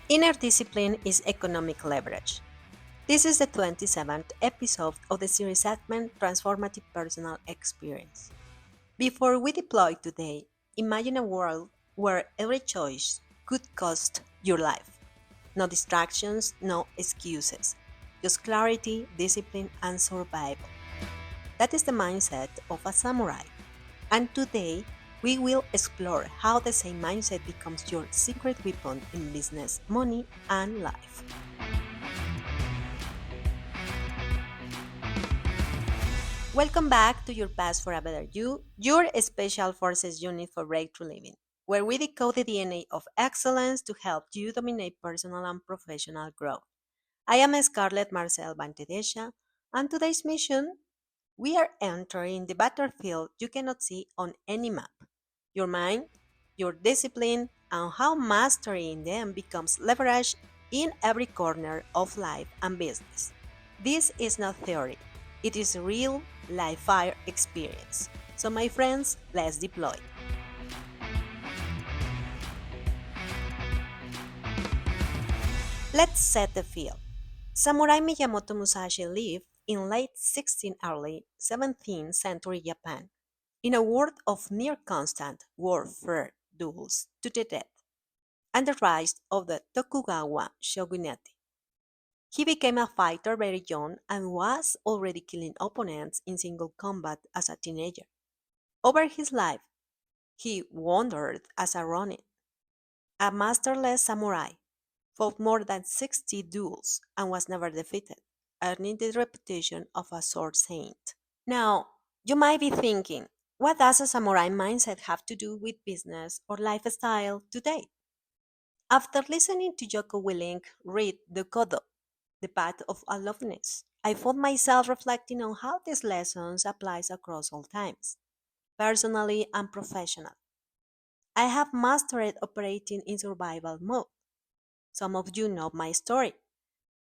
Inner discipline is economic leverage. This is the 27th episode of the series segment Transformative Personal Experience. Before we deploy today, imagine a world where every choice could cost your life. No distractions, no excuses. Just clarity, discipline, and survival. That is the mindset of a samurai. And today, we will explore how the same mindset becomes your secret weapon in business, money, and life. Welcome back to Your Path for a Better You, your special forces unit for breakthrough living, where we decode the DNA of excellence to help you dominate personal and professional growth. I am Scarlett Marcel Bantedesha, and today's mission, we are entering the battlefield you cannot see on any map. Your mind, your discipline, and how mastering them becomes leverage in every corner of life and business. This is not theory, it is real live fire experience. So, my friends, let's deploy. Let's set the field. Samurai Miyamoto Musashi lived in late 16th, early 17th century Japan, in a world of near constant warfare duels to the death and the rise of the Tokugawa shogunate. He became a fighter very young and was already killing opponents in single combat as a teenager. Over his life, he wandered as a ronin, a masterless samurai, fought more than 60 duels and was never defeated, earning the reputation of a sword saint. Now, you might be thinking, what does a samurai mindset have to do with business or lifestyle today? After listening to Joko Willink read the Kodo, the Path of Aloneness, I found myself reflecting on how these lessons applies across all times, personally and professionally. I have mastered operating in survival mode. Some of you know my story.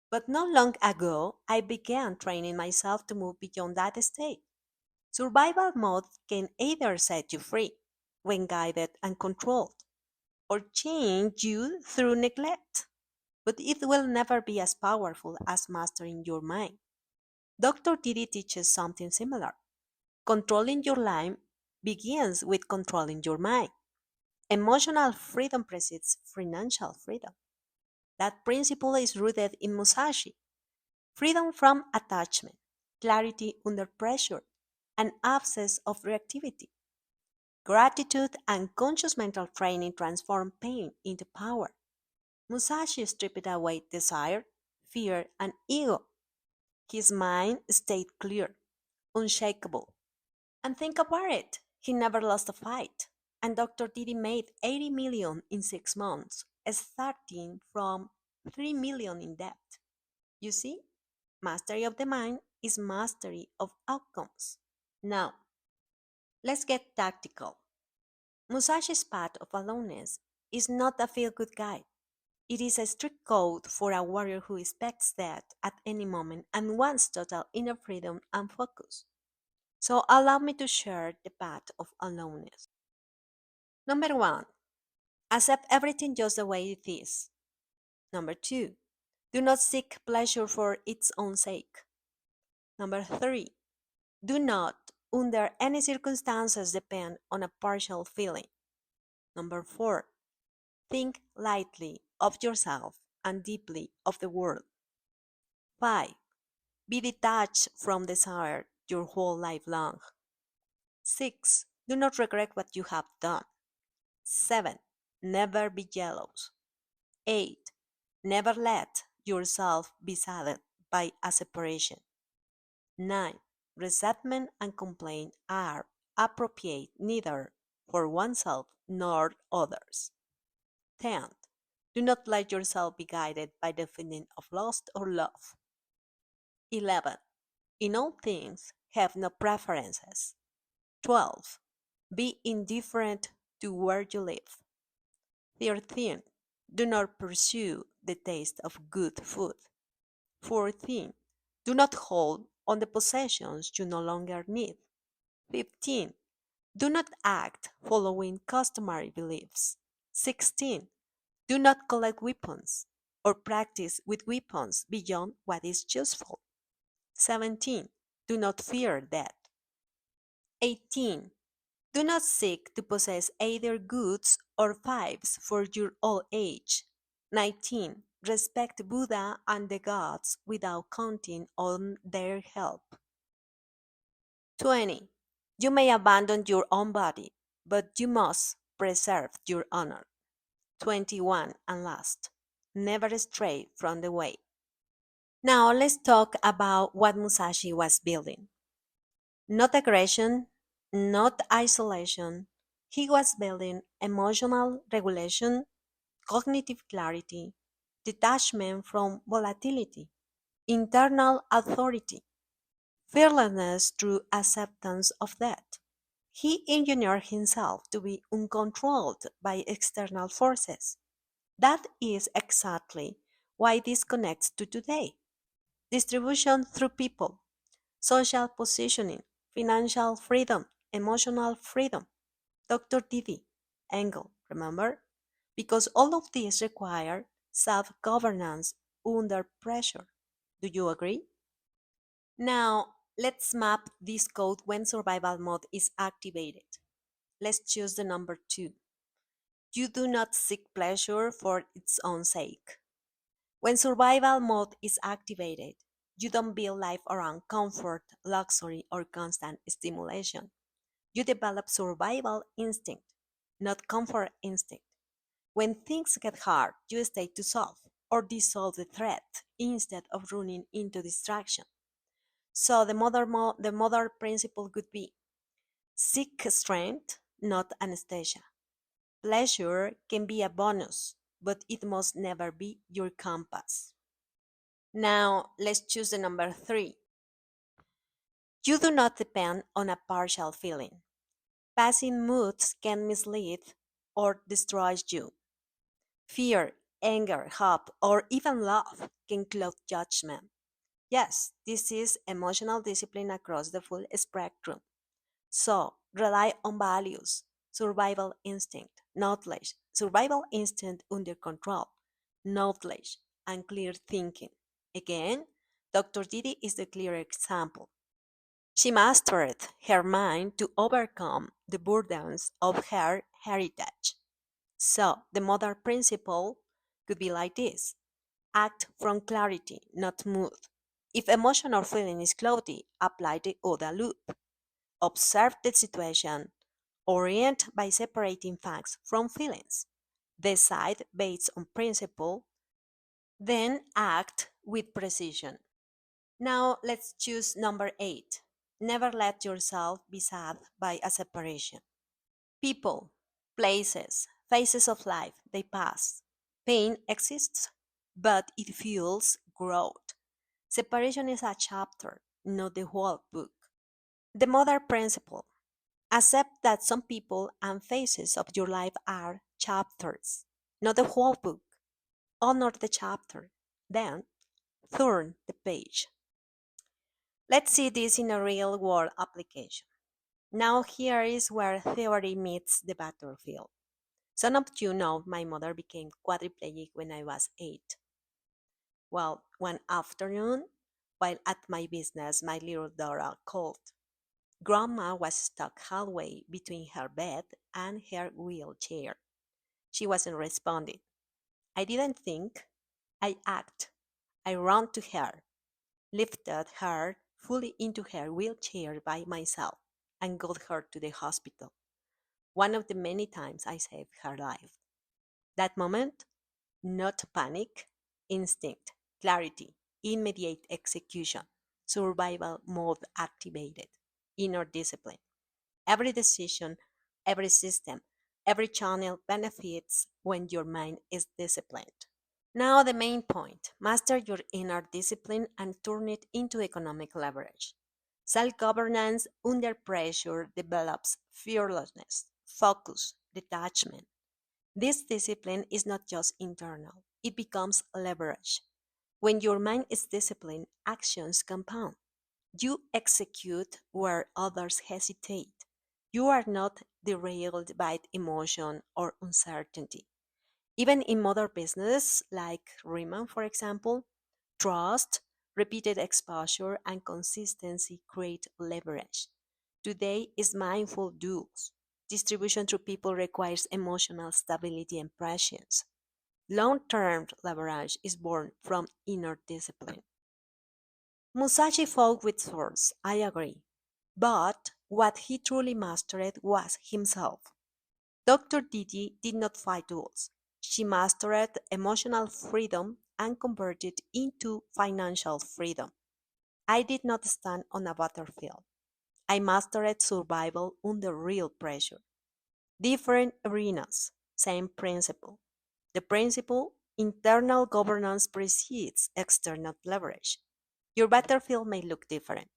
But not long ago, I began training myself to move beyond that state. Survival mode can either set you free when guided and controlled, or change you through neglect, but it will never be as powerful as mastering your mind. Dr. Didi teaches something similar. Controlling your life begins with controlling your mind. Emotional freedom precedes financial freedom. That principle is rooted in Musashi. Freedom from attachment, clarity under pressure, and absence of reactivity. Gratitude and conscious mental training transform pain into power. Musashi stripped away desire, fear, and ego. His mind stayed clear, unshakable. And think about it, he never lost a fight. And Dr. Didi made 80 million in 6 months, starting from 3 million in debt. You see, mastery of the mind is mastery of outcomes. Now, let's get tactical. Musashi's Path of Aloneness is not a feel good guide. It is a strict code for a warrior who expects death at any moment and wants total inner freedom and focus. So, allow me to share the path of aloneness. Number one, accept everything just the way it is. Number two, do not seek pleasure for its own sake. Number three, do not, under any circumstances, depend on a partial feeling. Number four, think lightly of yourself and deeply of the world. 5. Be detached from desire your whole life long. 6. Do not regret what you have done. 7. Never be jealous. 8. Never let yourself be saddened by a separation. 9. Resentment and complaint are appropriate neither for oneself nor others. 10. Do not let yourself be guided by the feeling of lust or love. 11. In all things, have no preferences. 12. Be indifferent to where you live. 13. Do not pursue the taste of good food. 14. Do not hold on the possessions you no longer need. 15. Do not act following customary beliefs. 16. Do not collect weapons or practice with weapons beyond what is useful. 17. Do not fear death. 18. Do not seek to possess either goods or fiefs for your old age. 19. Respect Buddha and the gods without counting on their help. 20. You may abandon your own body, but you must preserve your honor. 21. And last, never stray from the way. Now let's talk about what Musashi was building. Not aggression, not isolation. He was building emotional regulation, cognitive clarity, detachment from volatility, internal authority, fearlessness through acceptance of death. He engineered himself to be uncontrolled by external forces. That is exactly why this connects to today. Distribution through people, social positioning, financial freedom, emotional freedom. Dr. Didi, Engel, remember? Because all of these require self governance under pressure. Do you agree? Now, let's map this code when survival mode is activated. Let's choose the number 2. You do not seek pleasure for its own sake. When survival mode is activated, you don't build life around comfort, luxury, or constant stimulation. You develop survival instinct, not comfort instinct. When things get hard, you stay to solve or dissolve the threat instead of running into distraction. So the mother principle could be seek strength, not anesthesia. Pleasure can be a bonus, but it must never be your compass. Now, let's choose the number 3. You do not depend on a partial feeling. Passing moods can mislead or destroy you. Fear, anger, hope, or even love can cloud judgment. Yes, this is emotional discipline across the full spectrum. So, rely on values, survival instinct, knowledge, survival instinct under control, knowledge, and clear thinking. Again, Dr. Didi is the clear example. She mastered her mind to overcome the burdens of her heritage. So, the mother principle could be like this: act from clarity, not mood. If emotion or feeling is cloudy, apply the ODA loop. Observe the situation, orient by separating facts from feelings, decide based on principle, then act with precision. Now let's choose number 8. Never let yourself be sad by a separation. People, places, phases of life, they pass. Pain exists, but it fuels growth. Separation is a chapter, not the whole book. The mother principle: accept that some people and phases of your life are chapters, not the whole book. Honor the chapter, then turn the page. Let's see this in a real world application. Now, here is where theory meets the battlefield. Some of you know my mother became quadriplegic when I was 8. Well, one afternoon, while at my business, my little daughter called. Grandma was stuck halfway between her bed and her wheelchair. She wasn't responding. I didn't think, I acted. I ran to her, lifted her fully into her wheelchair by myself, and got her to the hospital. One of the many times I saved her life. That moment, not panic, instinct, clarity, immediate execution, survival mode activated, inner discipline. Every decision, every system, every channel benefits when your mind is disciplined. Now, the main point: master your inner discipline and turn it into economic leverage. Self governance under pressure develops fearlessness, focus, detachment. This discipline is not just internal, it becomes leverage. When your mind is disciplined, actions compound. You execute where others hesitate. You are not derailed by emotion or uncertainty. Even in modern business, like Riemann, for example, trust, repeated exposure, and consistency create leverage. Today is mindful duels. Distribution through people requires emotional stability and patience. Long term leverage is born from inner discipline. Musashi fought with swords, I agree. But what he truly mastered was himself. Dr. Didi did not fight duels. She mastered emotional freedom and converted it into financial freedom. I did not stand on a battlefield. I mastered survival under real pressure. Different arenas, same principle. The principle internal governance precedes external leverage. Your battlefield may look different,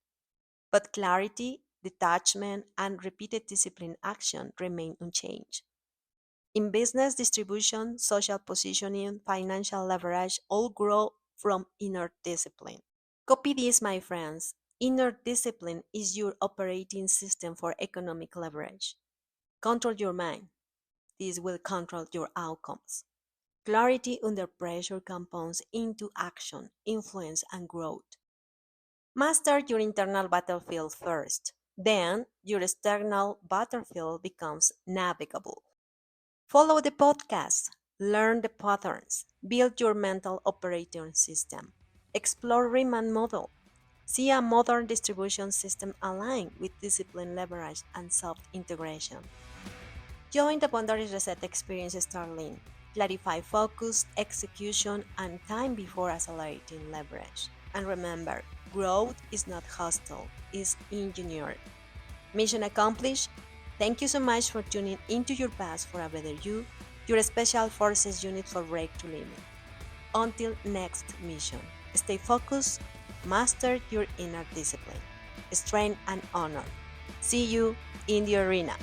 but clarity, detachment, and repeated discipline action remain unchanged. In business distribution, social positioning, financial leverage all grow from inner discipline. Copy this, my friends. Inner discipline is your operating system for economic leverage. Control your mind. This will control your outcomes. Clarity under pressure compounds into action, influence, and growth. Master your internal battlefield first. Then your external battlefield becomes navigable. Follow the podcast, learn the patterns, build your mental operating system, explore Riemann model, see a modern distribution system aligned with discipline leverage and self-integration. Join the Boundaries Reset Experience Starling. Clarify focus, execution, and time before accelerating leverage. And remember, growth is not hostile, it's engineered. Mission accomplished. Thank you so much for tuning into your past for a better you, your special forces unit for breakthrough living. Until next mission, stay focused, master your inner discipline, strength and honor. See you in the arena.